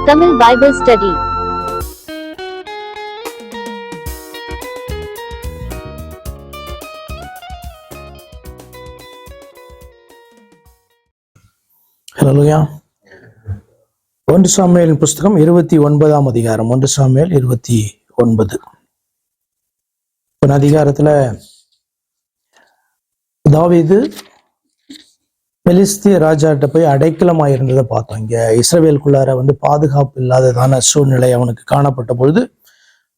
Tamil Bible Study. ஹல்லேலூயா. 1 Samuel புஸ்தகம் 29ஆம் அதிகாரம். 1 Samuel 29. அதிகாரத்துல தாவீது பெலிஸ்திய ராஜாட்ட போய் அடைக்கலமா இருந்ததை பார்த்தோம். இங்க இஸ்ரவேலுக்குள்ளார பாதுகாப்பு இல்லாததான சூழ்நிலை அவனுக்கு காணப்பட்ட பொழுது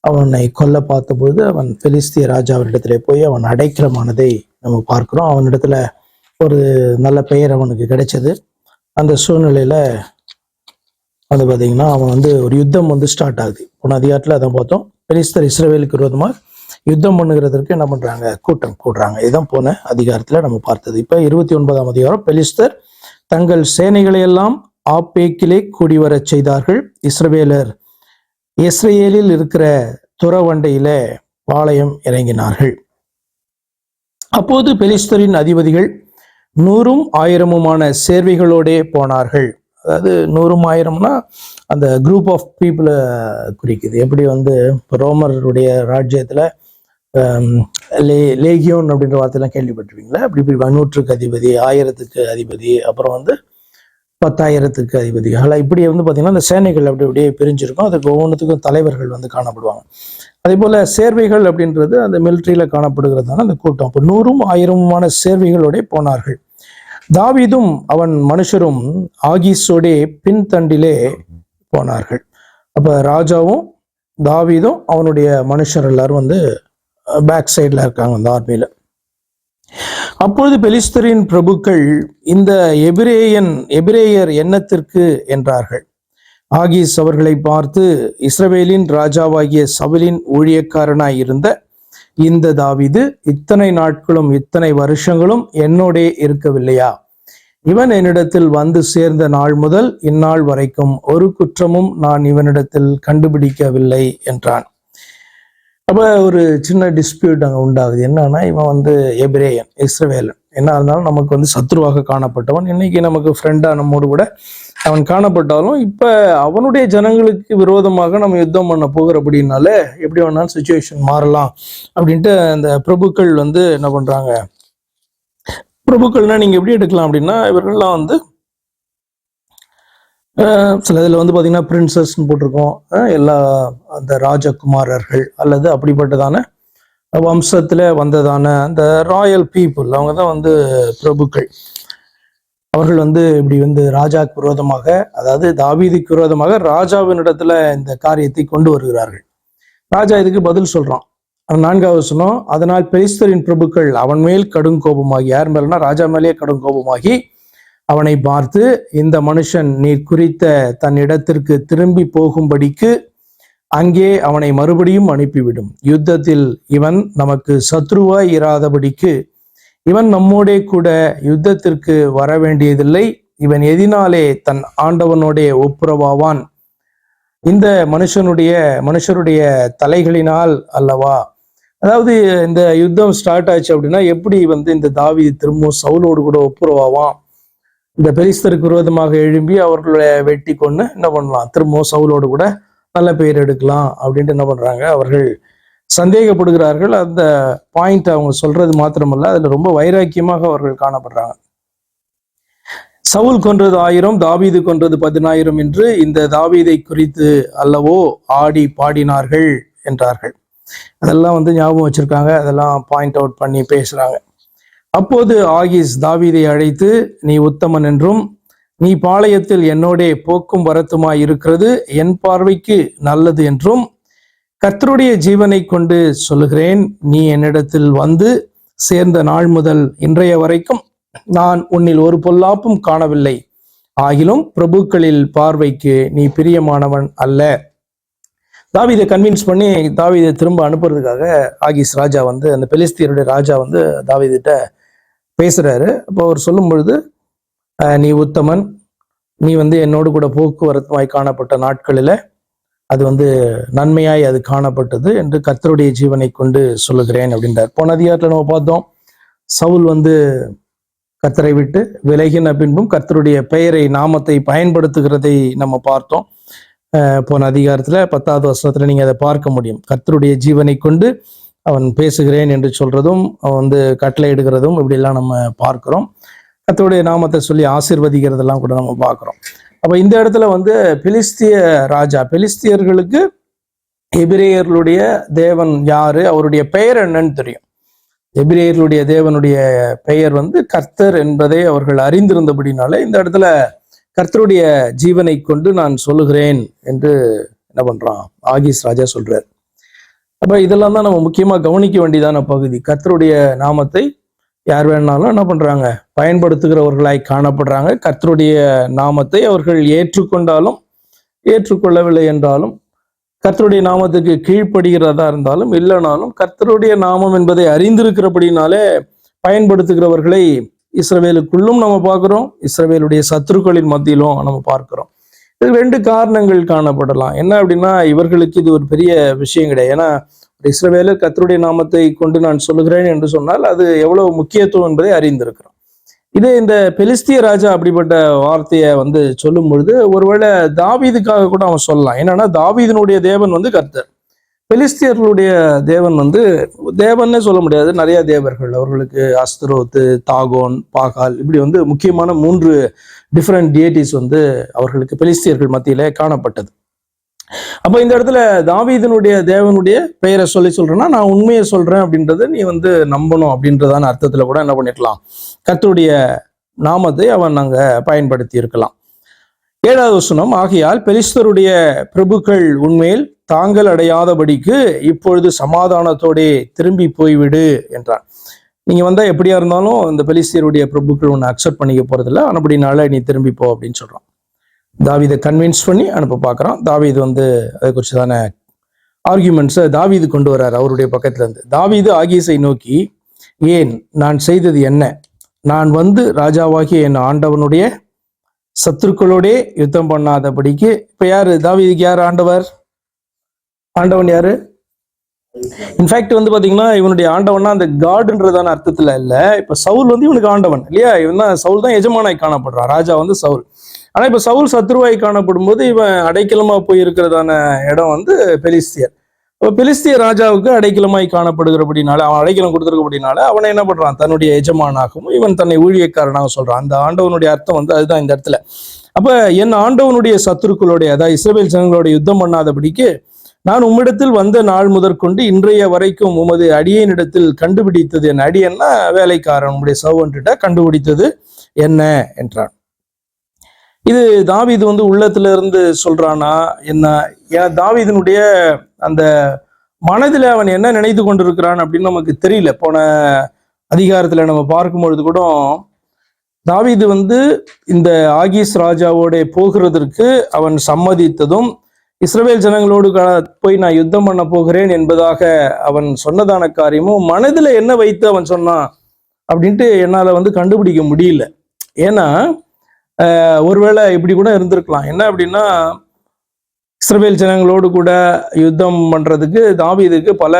அவனை கொல்ல பார்த்த பொழுது அவன் பெலிஸ்திய ராஜாவிடத்திலே போய் அவன் அடைக்கலமானதை நம்ம பார்க்கிறோம். அவனிடத்துல ஒரு நல்ல பெயர் அவனுக்கு கிடைச்சது. அந்த சூழ்நிலையில பார்த்தீங்கன்னா அவன் ஒரு யுத்தம் ஸ்டார்ட் ஆகுது. போன அதிகாரத்துல அதான் பார்த்தோம். பெலிஸ்தர் இஸ்ரவேலுக்கு விரோதமா யுத்தம் பண்ணுகிறதற்கு என்ன பண்றாங்க, கூட்டம் கூடுறாங்க. இதுதான் போன அதிகாரத்துல நம்ம பார்த்தது. இப்ப 29ஆம் அதிகாரம். பெலிஸ்தர் தங்கள் சேனைகளை எல்லாம் ஆப்பேக்கிலே கூடி வர செய்தார்கள். இஸ்ரவேலர் இஸ்ரேலில் இருக்கிற துறவண்டையில பாளையம் இறங்கினார்கள். அப்போது பெலிஸ்தரின் அதிபதிகள் 100ம் 1000மான சேர்வைகளோடே போனார்கள். அதாவது 100ம் 1000ம்னா அந்த குரூப் ஆஃப் பீப்புளை குறிக்குது. எப்படி ரோமருடைய ராஜ்யத்துல லேகியோன் அப்படின்ற வார்த்தையெல்லாம் கேள்விப்பட்டிருப்பீங்களா? அப்படி 100க்கு அதிபதி, 1000க்கு அதிபதி, அப்புறம் 10,000க்கு அதிபதிகள். இப்படி பார்த்தீங்கன்னா அந்த சேனைகள் அப்படி அப்படியே பிரிஞ்சிருக்கும். அதுக்கு ஒவ்வொன்றுத்துக்கும் தலைவர்கள் காணப்படுவாங்க. அதே போல சேர்வைகள் அப்படின்றது அந்த மிலிட்ரியில காணப்படுகிறதான அந்த கூட்டம். அப்போ 100ம் 1000மான சேர்வைகளோட போனார்கள். தாவீதும் அவன் மனுஷரும் ஆகீஸோடே பின்தண்டிலே போனார்கள். அப்ப ராஜாவும் தாவீதும் அவனுடைய மனுஷர் எல்லாரும் பேக் சைட்ல இருக்காங்க அந்த ஆர்மியில. அப்பொழுது பெலிஸ்தரின் பிரபுக்கள் இந்த எபிரேயர் எண்ணத்திற்கு என்றார்கள். ஆகீஸ் அவர்களை பார்த்து, இஸ்ரவேலின் ராஜாவாகிய சவுலின் ஊழியக்காரனாய் இருந்த இந்த தாவீது இத்தனை நாட்களும் இத்தனை வருஷங்களும் என்னோடே இருக்கவில்லையா? இவன் என்னிடத்தில் சேர்ந்த நாள் முதல் இந்நாள் வரைக்கும் ஒரு குற்றமும் நான் இவனிடத்தில் கண்டுபிடிக்கவில்லை என்றான். அப்ப ஒரு சின்ன டிஸ்பியூட் அங்க உண்டாகுது. என்னன்னா, இவன் எபிரேயன், இஸ்ரவேலன். என்ன இருந்தாலும் நமக்கு சத்ருவாக காணப்பட்டவன். இன்னைக்கு நமக்கு ஃப்ரெண்டா நம்மோடு கூட அவன் காணப்பட்டாலும் இப்ப அவனுடைய ஜனங்களுக்கு விரோதமாக நம்ம யுத்தம் பண்ண போகிறபடினால எப்படி வேணாலும் சிச்சுவேஷன் மாறலாம் அப்படின்ட்டு அந்த பிரபுக்கள் என்ன பண்றாங்க. பிரபுக்கள்னா நீங்க எப்படி எடுக்கலாம் அப்படின்னா, இவர்கள்லாம் சில இதில் பார்த்தீங்கன்னா பிரின்சஸ்ன்னு போட்டிருக்கோம். எல்லா அந்த ராஜகுமாரர்கள் அல்லது அப்படிப்பட்டதான வம்சத்துல வந்ததான அந்த ராயல் பீப்புள், அவங்க தான் பிரபுக்கள். அவர்கள் இப்படி ராஜாக்கு விரோதமாக, அதாவது தாவீதுக்கு விரோதமாக ராஜாவின் இடத்துல இந்த காரியத்தை கொண்டு வருகிறார்கள். ராஜா இதுக்கு பதில் சொல்றான். 4வது வசனம். அதனால் பெலிஸ்தரின் பிரபுக்கள் அவன் மேல் கடும் கோபமாகி, யார் மேலனா ராஜா மேலேயே கடும் கோபமாகி அவனை பார்த்து, இந்த மனுஷன் நீர் குறித்த தன் இடத்திற்கு திரும்பி போகும்படிக்கு அங்கே அவனை மறுபடியும் அனுப்பிவிடும். யுத்தத்தில் இவன் நமக்கு சத்ருவாய் இராதபடிக்கு இவன் நம்மோடே கூட யுத்தத்திற்கு வர வேண்டியதில்லை. இவன் எதினாலே தன் ஆண்டவனோடே ஒப்புரவாவான்? இந்த மனுஷருடைய தலைகளினால் அல்லவா? அதாவது இந்த யுத்தம் ஸ்டார்ட் ஆச்சு அப்படின்னா எப்படி இந்த தாவீது திரும்பவும் சவுலோடு கூட ஒப்புரவாவான்? இந்த பெலிஸ்தருக்கு விரோதமாக எழும்பி அவர்களை வெட்டி கொண்டு என்ன பண்ணலாம், திரும்பவும் சவுலோடு கூட நல்ல பெயர் எடுக்கலாம் அப்படின்ட்டு என்ன பண்றாங்க, அவர்கள் சந்தேகப்படுகிறார்கள். அந்த பாயிண்ட் அவங்க சொல்றது மாத்திரமல்ல, அதுல ரொம்ப வைராக்கியமாக அவர்கள் காணப்படுறாங்க. சவுல் கொன்றது 1000, தாவீது கொன்றது 10,000 என்று இந்த தாவீதை குறித்து அல்லவோ ஆடி பாடினார்கள் என்றார்கள். அதெல்லாம் ஞாபகம் வச்சிருக்காங்க. அதெல்லாம் பாயிண்ட் அவுட் பண்ணி பேசுறாங்க. அப்போது ஆகீஸ் தாவீதை அழைத்து, நீ உத்தமன் என்றும் நீ பாளையத்தில் என்னோடே போக்கும் வரத்துமாய் இருக்கிறது என் பார்வைக்கு நல்லது என்றும் கர்த்தருடைய ஜீவனை கொண்டு சொல்லுகிறேன், நீ என்னிடத்தில் சேர்ந்த நாள் முதல் இன்றைய வரைக்கும் நான் உன்னில் ஒரு பொல்லாப்பும் காணவில்லை. ஆகிலும் பிரபுக்களில் பார்வைக்கு நீ பிரியமானவன் அல்ல. தாவீதை கன்வின்ஸ் பண்ணி தாவீதை திரும்ப அனுப்புறதுக்காக ஆகீஸ் ராஜா அந்த பெலிஸ்தியருடைய ராஜா தாவீதிட்ட பேசுறாரு. அப்போ அவர் சொல்லும் பொழுது, நீ உத்தமன், நீ என்னோடு கூட போக்குவரத்துமாய் காணப்பட்ட நாட்களில அது நன்மையாய் அது காணப்பட்டது என்று கர்த்தருடைய ஜீவனை கொண்டு சொல்லுகிறேன் அப்படின்றார். போன அதிகாரத்துல நம்ம பார்த்தோம், சவுல் கர்த்தரை விட்டு விலகின பின்பும் கர்த்தருடைய பெயரை நாமத்தை பயன்படுத்துகிறதை நம்ம பார்த்தோம். போன அதிகாரத்துல 10வது வசனத்துல நீங்க அதை பார்க்க முடியும். கர்த்தருடைய ஜீவனை கொண்டு அவன் பேசுகிறேன் என்று சொல்றதும், அவன் வந்து கட்டளை இடுகிறதும் இப்படி எல்லாம் நம்ம பார்க்கிறோம். கர்த்தருடைய நாமத்தை சொல்லி ஆசீர்வதிக்கிறதெல்லாம் கூட நம்ம பார்க்கிறோம். அப்ப இந்த இடத்துல வந்து பெலிஸ்திய ராஜா, பெலிஸ்தியர்களுக்கு எபிரேயர்களுடைய தேவன் யாரு, அவருடைய பெயர் என்னன்னு தெரியும். எபிரேயர்களுடைய தேவனுடைய பெயர் வந்து கர்த்தர் என்பதை அவர்கள் அறிந்திருந்தபடினால இந்த இடத்துல கர்த்தருடைய ஜீவனை கொண்டு நான் சொல்லுகிறேன் என்று என்ன பண்றான், ஆகீஸ் ராஜா சொல்றார். அப்ப இதெல்லாம் தான் நம்ம முக்கியமா கவனிக்க வேண்டியதான பகுதி. கர்த்தருடைய நாமத்தை யார் வேணாலும் என்ன பண்றாங்க, பயன்படுத்துகிறவர்களாய் காணப்படுறாங்க. கர்த்தருடைய நாமத்தை அவர்கள் ஏற்றுக்கொண்டாலும் ஏற்றுக்கொள்ளவில்லை என்றாலும், கர்த்தருடைய நாமத்துக்கு கீழ்ப்படுகிறதா இருந்தாலும் இல்லைனாலும், கர்த்தருடைய நாமம் என்பதை அறிந்திருக்கிறபடினாலே பயன்படுத்துகிறவர்களை இஸ்ரவேலுக்குள்ளும் நம்ம பார்க்கிறோம், இஸ்ரவேலுடைய சத்துருக்களின் மத்தியிலும் நம்ம பார்க்கிறோம். இது 2 காரணங்கள் காணப்படலாம். என்ன அப்படின்னா, இவர்களுக்கு இது ஒரு பெரிய விஷயம் கிடையாது. ஏன்னா இஸ்ரவேலு கர்த்தருடைய நாமத்தை கொண்டு நான் சொல்லுகிறேன் என்று சொன்னால் அது எவ்வளவு முக்கியத்துவம் என்பதை அறிந்திருக்கிறோம். இதே இந்த பெலிஸ்திய ராஜா அப்படிப்பட்ட வார்த்தையை வந்து சொல்லும் பொழுது ஒருவேளை தாவீதுக்காக கூட அவன் சொல்லலாம். என்னன்னா, தாவீதினுடைய தேவன் வந்து கர்த்தர், பெலிஸ்தியர்களுடைய தேவன் வந்து தேவன்னே சொல்ல முடியாது, நிறைய தேவர்கள். அவர்களுக்கு அஸ்தரோத்து, தாகோன், பாகால் இப்படி வந்து முக்கியமான 3 டிஃப்ரெண்ட் டியேட்டிஸ் வந்து அவர்களுக்கு பெலிஸ்தியர்கள் மத்தியில காணப்பட்டது. அப்ப இந்த இடத்துல தாவீதினுடைய தேவனுடைய பெயரை சொல்றேன்னா நான் உண்மையை சொல்றேன் அப்படின்றத நீ வந்து நம்பணும் அப்படின்றதான அர்த்தத்துல கூட என்ன பண்ணிருக்கலாம், கர்த்தருடைய நாமத்தை அவன் நாங்க பயன்படுத்தி இருக்கலாம். 7வது வசனம், ஆகையால் பெலிஸ்தருடைய பிரபுக்கள் உண்மையில் தாங்கள் அடையாதபடிக்கு இப்பொழுது சமாதானத்தோடே திரும்பி போய்விடு என்றான். நீங்க வந்தா எப்படியா இருந்தாலும் இந்த பெலிஸ்தியருடைய பிரபுக்கள் ஒன்று அக்செப்ட் பண்ணிக்க போறதில்ல, அப்படினால நீ திரும்பி போ அப்படின்னு சொல்றான். தாவீதை கன்வின்ஸ் பண்ணி அனுப்ப பார்க்குறான். தாவீது வந்து அதை குறிச்சுதான ஆர்கியூமெண்ட்ஸை தாவீது கொண்டு வர்றாரு அவருடைய பக்கத்துல இருந்து. தாவீது ஆகீஸை நோக்கி, ஏன் நான் செய்தது என்ன? நான் வந்து ராஜாவாகிய என் ஆண்டவனுடைய சத்துருக்களோடே யுத்தம் பண்ணாதபடிக்கு. இப்ப யாரு தாவீதுக்கு யார் ஆண்டவர்? ஆண்டவன் யாரு? இன்ஃபேக்ட் வந்து பாத்தீங்கன்னா இவனுடைய ஆண்டவன்னா அந்த காடுன்றதான அர்த்தத்துல இல்ல. இப்ப சவுல் வந்து இவனுக்கு ஆண்டவன் இல்லையா, இவன் தான் சவுல் தான் எஜமானாய் காணப்படுறான், ராஜா வந்து சவுல். ஆனா இப்ப சவுல் சத்ருவாய் காணப்படும் போது இவன் அடைக்கலமா போய் இருக்கிறதான இடம் வந்து பெலிஸ்தியர். அப்ப பெலிஸ்திய ராஜாவுக்கு அடைக்கலமாய் காணப்படுகிறபடினால, அவன் அடைக்கலம் கொடுத்துருக்கபடினால அவனை என்ன பண்றான், தன்னுடைய எஜமானாகவும் இவன் தன்னை ஊழியக்காரனாக சொல்றான். அந்த ஆண்டவனுடைய அர்த்தம் வந்து அதுதான் இந்த இடத்துல. அப்ப என் ஆண்டவனுடைய சத்துருக்களுடைய, அதாவது இஸ்ரவேல் ஜனங்களோட யுத்தம் பண்ணாதபடிக்கு நான் உம்மிடத்தில் வந்த நாள் முதற்கொண்டு இன்றைய வரைக்கும் உமது அடியனிடத்தில் கண்டுபிடித்தது என்ன? அடியன்னா வேலைக்காரன், உம்முடைய சர்வன்ட்ட கண்டுபிடித்தது என்ன என்றான். இது தாவீது வந்து உள்ளத்துல இருந்து சொல்றானா என்ன? ஏன்னா தாவீதினுடைய அந்த மனதில் அவன் என்ன நினைத்து கொண்டிருக்கிறான் அப்படின்னு நமக்கு தெரியல. போன அதிகாரத்துல நம்ம பார்க்கும்பொழுது கூட தாவீது வந்து இந்த ஆகீஸ் ராஜாவோட போகிறதற்கு அவன் சம்மதித்ததும், இஸ்ரவேல் ஜனங்களோடு போய் நான் யுத்தம் பண்ண போகிறேன் என்பதாக அவன் சொன்னதான காரியமும் மனதுல என்ன வைத்து அவன் சொன்னான் அப்படின்ட்டு என்னால வந்து கண்டுபிடிக்க முடியல. ஏன்னா ஒருவேளை இப்படி கூட இருந்திருக்கலாம். என்ன அப்படின்னா, இஸ்ரவேல் ஜனங்களோடு கூட யுத்தம் பண்றதுக்கு தாவீதுக்கு பல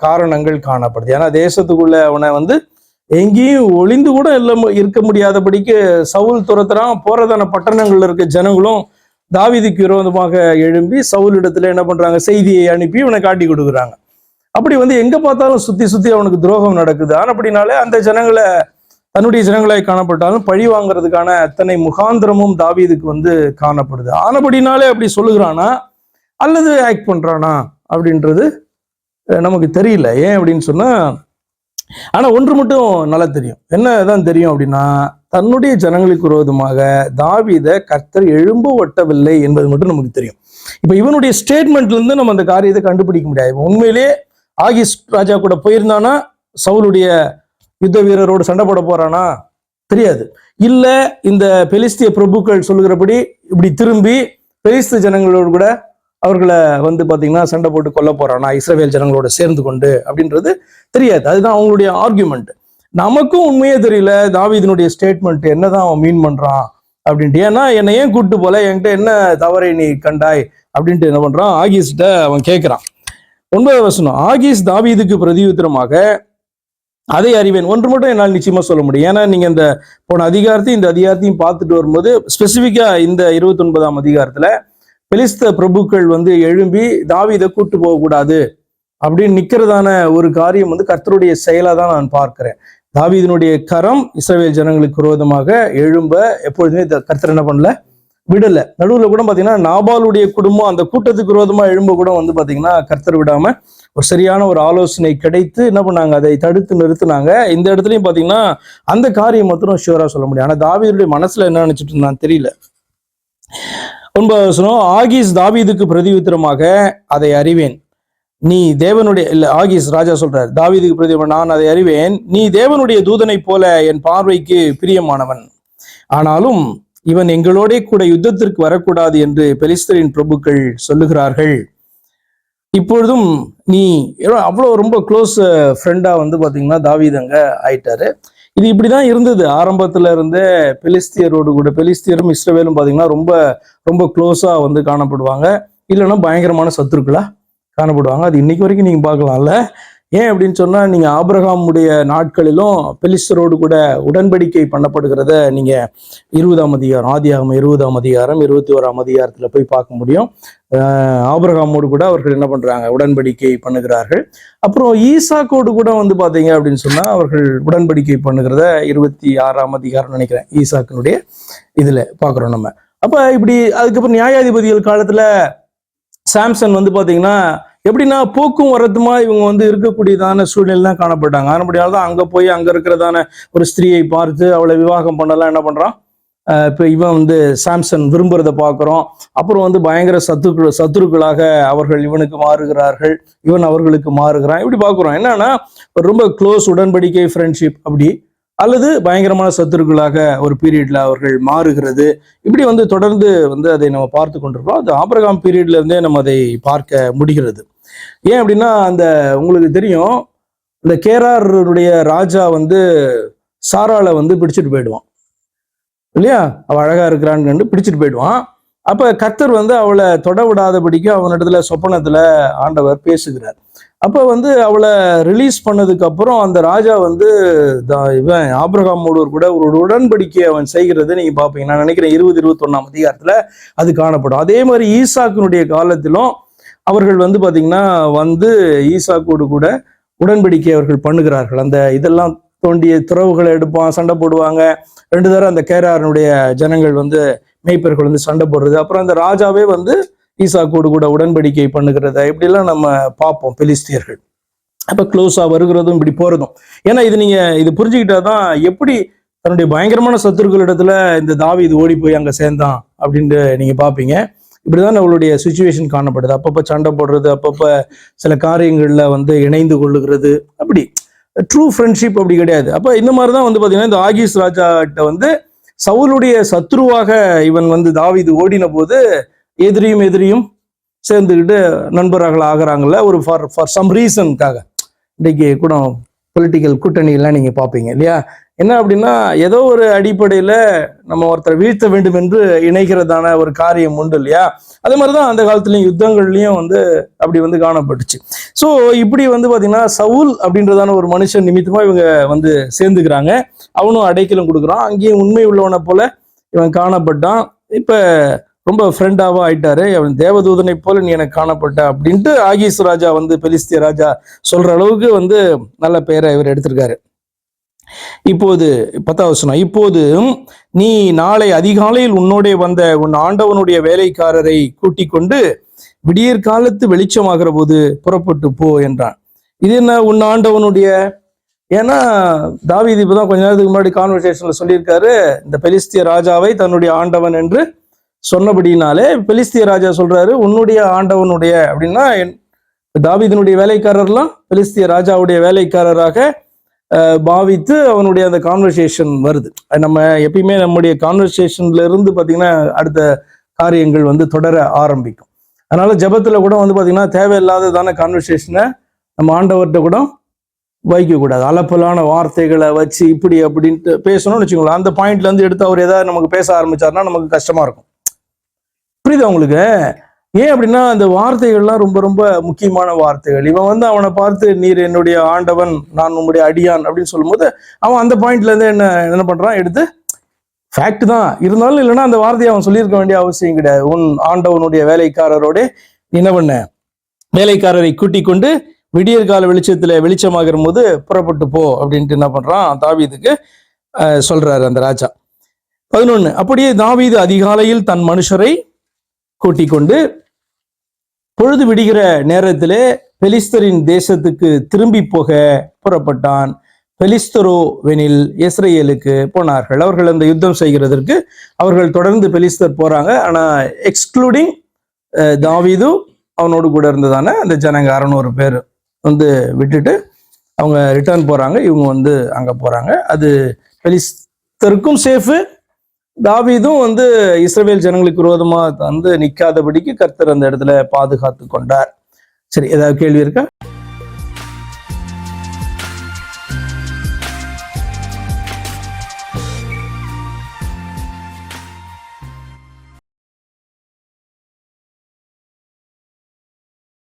காரணங்கள் காணப்படுது. ஏன்னா தேசத்துக்குள்ள அவனை வந்து எங்கேயும் ஒளிந்து கூட இருக்க முடியாதபடிக்கு சவுல் துரத்துறான். போறதான பட்டணங்கள்ல இருக்க ஜனங்களும் தாவீதுக்கு விரோதமாக எழும்பி சவுல் இடத்துல என்ன பண்றாங்க, செய்தியை அனுப்பி இவனை காட்டி கொடுக்குறாங்க. அப்படி வந்து எங்க பார்த்தாலும் சுத்தி சுத்தி அவனுக்கு துரோகம் நடக்குது. ஆனப்படினாலே அந்த ஜனங்களை தன்னுடைய ஜனங்களாய் காணப்பட்டாலும் பழி வாங்குறதுக்கான அத்தனை முகாந்திரமும் தாவீதுக்கு வந்து காணப்படுது. ஆனபடினாலே அப்படி சொல்லுகிறானா அல்லது ஆக்ட் பண்றானா அப்படின்றது நமக்கு தெரியல. ஏன் அப்படின்னு சொன்னா, ஆனா ஒன்று மட்டும் நல்லா தெரியும். என்னதான் தெரியும் அப்படின்னா, தன்னுடைய ஜனங்களுக்கு விரோதமாக தாவீதை கர்த்தர் எழும்ப ஒட்டவில்லை என்பது மட்டும் நமக்கு தெரியும். இப்ப இவனுடைய ஸ்டேட்மெண்ட்ல இருந்து நம்ம அந்த காரியத்தை கண்டுபிடிக்க முடியாது. உண்மையிலே ஆகீஸ் ராஜா கூட போயிருந்தானா சவுலுடைய யுத்த வீரரோடு சண்டை போட போறானா தெரியாது. இல்ல இந்த பெலிஸ்திய பிரபுக்கள் சொல்லுகிறபடி இப்படி திரும்பி பெலிஸ்திய ஜனங்களோடு கூட அவர்களை வந்து பாத்தீங்கன்னா சண்டை போட்டு கொல்ல போறானா இஸ்ரவேல் ஜனங்களோட சேர்ந்து கொண்டு அப்படின்றது தெரியாது. அதுதான் அவங்களுடைய ஆர்கியூமெண்ட். நமக்கும் உண்மையே தெரியல தாவீதினுடைய ஸ்டேட்மெண்ட் என்னதான் அவன் மீன் பண்றான் அப்படின்ட்டு. ஏன்னா என்னை ஏன் கூட்டு போல, என்கிட்ட என்ன தவறை நீ கண்டாய் அப்படின்ட்டு என்ன பண்றான், ஆகீஸ்ட அவன் கேட்கிறான். 9வது வசனம், ஆகீஸ் தாவீதுக்கு பிரதியுத்தரமாக, அதை அறிவேன். ஒன்று மட்டும் என்னால் நிச்சயமா சொல்ல முடியும். ஏன்னா நீங்க இந்த போன அதிகாரத்தையும் இந்த அதிகாரத்தையும் பார்த்துட்டு வரும்போது ஸ்பெசிபிக்கா இந்த 29ஆம் அதிகாரத்துல பெலிஸ்த பிரபுக்கள் வந்து எழும்பி தாவீதை கூட்டு போகக்கூடாது அப்படின்னு நிக்கிறதான ஒரு காரியம் வந்து கர்த்தருடைய செயலா தான் நான் பார்க்கிறேன். தாவீதினுடைய கரம் இஸ்ரவேல் ஜனங்களுக்கு விரோதமாக எழும்ப எப்பொழுதுமே கர்த்தர் என்ன பண்ணல, விடல. நடுவுல கூட பாத்தீங்கன்னா நாபாலுடைய குடும்பம் அந்த கூட்டத்துக்கு விரோதமா எழும்ப கூட வந்து பாத்தீங்கன்னா கர்த்தர் விடாம ஒரு சரியான ஒரு ஆலோசனை கிடைத்து என்ன பண்ணாங்க, அதை தடுத்து நிறுத்தினாங்க. இந்த இடத்துலயும் பாத்தீங்கன்னா அந்த காரியம் மாத்திரம் ஷூரா சொல்ல முடியும். ஆனா தாவீதுடைய மனசுல என்ன நினைச்சிட்டு இருந்தான்னு தெரியல. 9வது வசனம், ஆகீஸ் தாவீதுக்கு பிரதியுத்தரமாக அதை அறிவேன், நீ தேவனுடைய இல்ல ஆகீஸ் ராஜா சொல்றார் தாவீதுக்கு பிரதியுத்தரமாக, நான் அதை அறிவேன், நீ தேவனுடைய தூதனை போல என் பார்வைக்கு பிரியமானவன், ஆனாலும் இவன் எங்களோட கூட யுத்தத்திற்கு வரக்கூடாது என்று பெலிஸ்தரின் பிரபுக்கள் சொல்லுகிறார்கள். இப்பொழுதும் நீ அவ்வளவு ரொம்ப க்ளோஸ் ஃப்ரெண்டா வந்து பாத்தீங்கன்னா தாவீது அங்க ஆயிட்டாரு. இது இப்படிதான் இருந்தது ஆரம்பத்துல இருந்தே. பெலிஸ்தியரோடு கூட பெலிஸ்தியரும் இஸ்ரவேலும் பாத்தீங்கன்னா ரொம்ப ரொம்ப க்ளோஸா வந்து காணப்படுவாங்க, இல்லைன்னா பயங்கரமான சத்துருக்களா காணப்படுவாங்க. அது இன்னைக்கு வரைக்கும் நீங்க பார்க்கலாம்ல. ஏன் அப்படின்னு சொன்னா, நீங்க ஆபிரகாமுடைய நாட்களிலும் பெலிஸ்தரோடு கூட உடன்படிக்கை பண்ணப்படுகிறத நீங்க 20ஆம் அதிகாரம் ஆதியாகமம் 20ஆம் அதிகாரம் 21ஆம் அதிகாரத்துல போய் பார்க்க முடியும். ஆபிரகாமோடு கூட அவர்கள் என்ன பண்றாங்க, உடன்படிக்கை பண்ணுகிறார்கள். அப்புறம் ஈசாக்கோடு கூட வந்து பாத்தீங்க அப்படின்னு சொன்னா அவர்கள் உடன்படிக்கை பண்ணுகிறத 26ஆம் அதிகாரம் நினைக்கிறேன் ஈசாக்கினுடைய இதுல பாக்குறோம் நம்ம. அப்ப இப்படி அதுக்கப்புறம் நியாயாதிபதிகள் காலத்துல சாம்சன் வந்து பாத்தீங்கன்னா எப்படின்னா போக்கும் வரத்துமா இவங்க வந்து இருக்கக்கூடியதான சூழ்நிலை தான் காணப்பட்டாங்க. ஆனபடியால்தான் அங்க போய் அங்க இருக்கிறதான ஒரு ஸ்திரீயை பார்த்து அவளை விவாகம் பண்ணலாம் என்ன பண்றான், இப்ப இவன் வந்து சாம்சன் விரும்புறத பாக்குறோம். அப்புறம் வந்து பயங்கர சத்துருக்களாக அவர்கள் இவனுக்கு மாறுகிறார்கள், இவன் அவர்களுக்கு மாறுகிறான். இப்படி பாக்குறோம். என்னன்னா ரொம்ப க்ளோஸ் உடன்படிக்கை ஃப்ரெண்ட்ஷிப் அப்படி, அல்லது பயங்கரமான சத்துருக்களாக ஒரு பீரியட்ல அவர்கள் மாறுகிறது. இப்படி வந்து தொடர்ந்து வந்து அதை நம்ம பார்த்து கொண்டிருக்கோம். அது ஆபிரகாம் பீரியட்ல இருந்தே நம்ம அதை பார்க்க முடிகிறது. ஏன் அப்படின்னா அந்த உங்களுக்கு தெரியும், இந்த கேராருடைய ராஜா வந்து சாராளை வந்து பிடிச்சிட்டு போயிடுவான் இல்லையா, அவ அழகா இருக்கிறான்னு பிடிச்சிட்டு போயிடுவான். அப்ப கர்த்தர் வந்து அவளை தொட விடாதபடிக்கு அவனிடத்துல சொப்பனத்துல ஆண்டவர் பேசுகிறார். அப்ப வந்து அவளை ரிலீஸ் பண்ணதுக்கு அப்புறம் அந்த ராஜா வந்து இவன் ஆபிரகாமோடு கூட ஒரு உடன்படிக்கை அவன் செய்கிறது நீங்க பாப்பீங்க. நான் நினைக்கிறேன் 20-21ஆம் அதிகாரத்துல அது காணப்படும். அதே மாதிரி ஈசாக்கினுடைய காலத்திலும் அவர்கள் வந்து பாத்தீங்கன்னா வந்து ஈசாக்கோடு கூட உடன்படிக்கை அவர்கள் பண்ணுகிறார்கள். அந்த இதெல்லாம் தோண்டிய துறவுகளை எடுப்பான், சண்டை போடுவாங்க. 2 தடவை அந்த கேராரனுடைய ஜனங்கள் வந்து மேய்ப்பர்கள் வந்து சண்டை போடுறது. அப்புறம் அந்த ராஜாவே வந்து ஈசாக்கோடு கூட உடன்படிக்கை பண்ணுகிறத இப்படிலாம் நம்ம பார்ப்போம் பெலிஸ்தியர்கள். அப்ப க்ளோஸா வருகிறதும் இப்படி போறதும். ஏன்னா இது புரிஞ்சுக்கிட்டாதான் எப்படி தன்னுடைய பயங்கரமான சத்துருக்களிடத்துல இந்த தாவீது ஓடி போய் அங்க சேர்ந்தான் அப்படின்ட்டு நீங்க பாப்பீங்க. இப்படிதான் அவளுடைய சுச்சுவேஷன் காணப்படுது. அப்பப்ப சண்டை போடுறது, அப்பப்ப சில காரியங்கள்ல வந்து இணைந்து கொள்ளுகிறது. அப்படி ட்ரூ ஃப்ரெண்ட்ஷிப் அப்படி கிடையாது. அப்ப இந்த மாதிரிதான் வந்து பாத்தீங்கன்னா இந்த ஆகீஸ் ராஜா கிட்ட வந்து சவுலுடைய சத்ருவாக இவன் வந்து தாவீது ஓடின போது எதிரியும் சேர்ந்துக்கிட்டு நண்பர்கள் ஆகிறாங்கல்ல, ஒரு ஃபார் சம் ரீசனுக்காக. இன்னைக்கு கூட பொலிட்டிக்கல் கூட்டணி எல்லாம் நீங்க பாப்பீங்க இல்லையா. என்ன அப்படின்னா ஏதோ ஒரு அடிப்படையில நம்ம ஒருத்தரை வீழ்த்த வேண்டும் என்று இணைக்கிறதான ஒரு காரியம் உண்டு இல்லையா. அதே மாதிரிதான் அந்த காலத்துலயும் யுத்தங்கள்லயும் வந்து அப்படி வந்து காணப்பட்டுச்சு. ஸோ இப்படி வந்து பாத்தீங்கன்னா சவுல் அப்படின்றதான ஒரு மனுஷன் நிமித்தமா இவங்க வந்து சேர்ந்துக்கிறாங்க. அவனும் அடைக்கலம் கொடுக்குறான். அங்கேயும் உண்மை உள்ளவனை போல இவன் காணப்பட்டான். இப்ப ரொம்ப ஃப்ரெண்டாவா ஆயிட்டாரு. அவன் தேவதூதனை போல நீ எனக்கு காணப்பட்ட அப்படின்ட்டு ஆகீஸ் ராஜா வந்து பெலிஸ்திய ராஜா சொல்ற அளவுக்கு வந்து நல்ல பெயரை இவர் எடுத்திருக்காரு. இப்போது 10வது வசனம், இப்போது நீ நாளை அதிகாலையில் உன்னோட வந்த உன் ஆண்டவனுடைய வேலைக்காரரை கூட்டிக் கொண்டு விடியற் காலத்து வெளிச்சமாகிற போது புறப்பட்டு போ என்றான். இது என்ன உன் ஆண்டவனுடைய? ஏன்னா தாவீது இப்பதான் கொஞ்ச நேரத்துக்கு முன்னாடி கான்வர்சேஷன்ல சொல்லியிருக்காரு, இந்த பெலிஸ்திய ராஜாவை தன்னுடைய ஆண்டவன் என்று சொன்னபடினாலே பெலிஸ்திய ராஜா சொல்றாரு உன்னுடைய ஆண்டவனுடைய அப்படின்னா தாவீதினுடைய வேலைக்காரர்லாம் பெலிஸ்திய ராஜாவுடைய வேலைக்காரராக பாவித்து அவனுடைய அந்த கான்வர்சேஷன் வருது. நம்ம எப்பயுமே நம்முடைய கான்வர்சேஷன்ல இருந்து பாத்தீங்கன்னா அடுத்த காரியங்கள் வந்து தொடர ஆரம்பிக்கும். அதனால ஜெபத்துல கூட வந்து பாத்தீங்கன்னா தேவையில்லாததான கான்வர்சேஷனை நம்ம ஆண்டவர்கிட்ட கூட வைக்க கூடாது. அலப்பலான வார்த்தைகளை வச்சு இப்படி அப்படின்ட்டு பேசணும்னு வச்சுக்கோங்களேன். அந்த பாயிண்ட்ல இருந்து எடுத்து அவர் ஏதாவது நமக்கு பேச ஆரம்பிச்சாருன்னா நமக்கு கஷ்டமா இருக்கும். புரியுதா உங்களுக்கு? ஏன் அப்படின்னா அந்த வார்த்தைகள்லாம் ரொம்ப ரொம்ப முக்கியமான வார்த்தைகள். இவன் வந்து அவனை பார்த்து நீர் என்னுடைய ஆண்டவன், நான் உன்னுடைய அடியான் அப்படின்னு சொல்லும் போது அவன் அந்த பாயிண்ட்ல இருந்து என்ன பண்றான், எடுத்து ஃபேக்ட் தான் இருந்தாலும், இல்லைன்னா அந்த வார்த்தையை அவன் சொல்லியிருக்க வேண்டிய அவசியம் கிடையாது. உன் ஆண்டவனுடைய வேலைக்காரரோட என்ன பண்ண, வேலைக்காரரை கூட்டிக் கொண்டு விடியற் கால வெளிச்சத்துல வெளிச்சமாகிற போது புறப்பட்டு போ அப்படின்ட்டு என்ன பண்றான் தாவீதுக்கு சொல்றாரு அந்த ராஜா. 11. அப்படியே தாவீது அதிகாலையில் தன் மனுஷரை கூட்டிக் கொண்டு பொழுது விடுகிற நேரத்திலே பெலிஸ்தரின் தேசத்துக்கு திரும்பி போக புறப்பட்டான். பெலிஸ்தரோவெனில் இஸ்ரேலுக்கு போனார்கள். அவர்கள் அந்த யுத்தம் செய்கிறதற்கு அவர்கள் தொடர்ந்து பெலிஸ்தர் போறாங்க. ஆனா எக்ஸ்க்ளூடிங் தாவீதும் அவனோடு கூட இருந்ததான அந்த ஜனங்க 600 பேர் வந்து விட்டுட்டு அவங்க ரிட்டர்ன் போறாங்க. இவங்க வந்து அங்க போறாங்க. அது பெலிஸ்தருக்கும் சேஃபு, தாவீதும் வந்து இஸ்ரவேல் ஜனங்களுக்கு விரோதமா வந்து நிக்காதபடிக்கு கர்த்தர் அந்த இடத்துல பாதுகாத்து கொண்டார். சரி, ஏதாவது கேள்வி இருக்கா?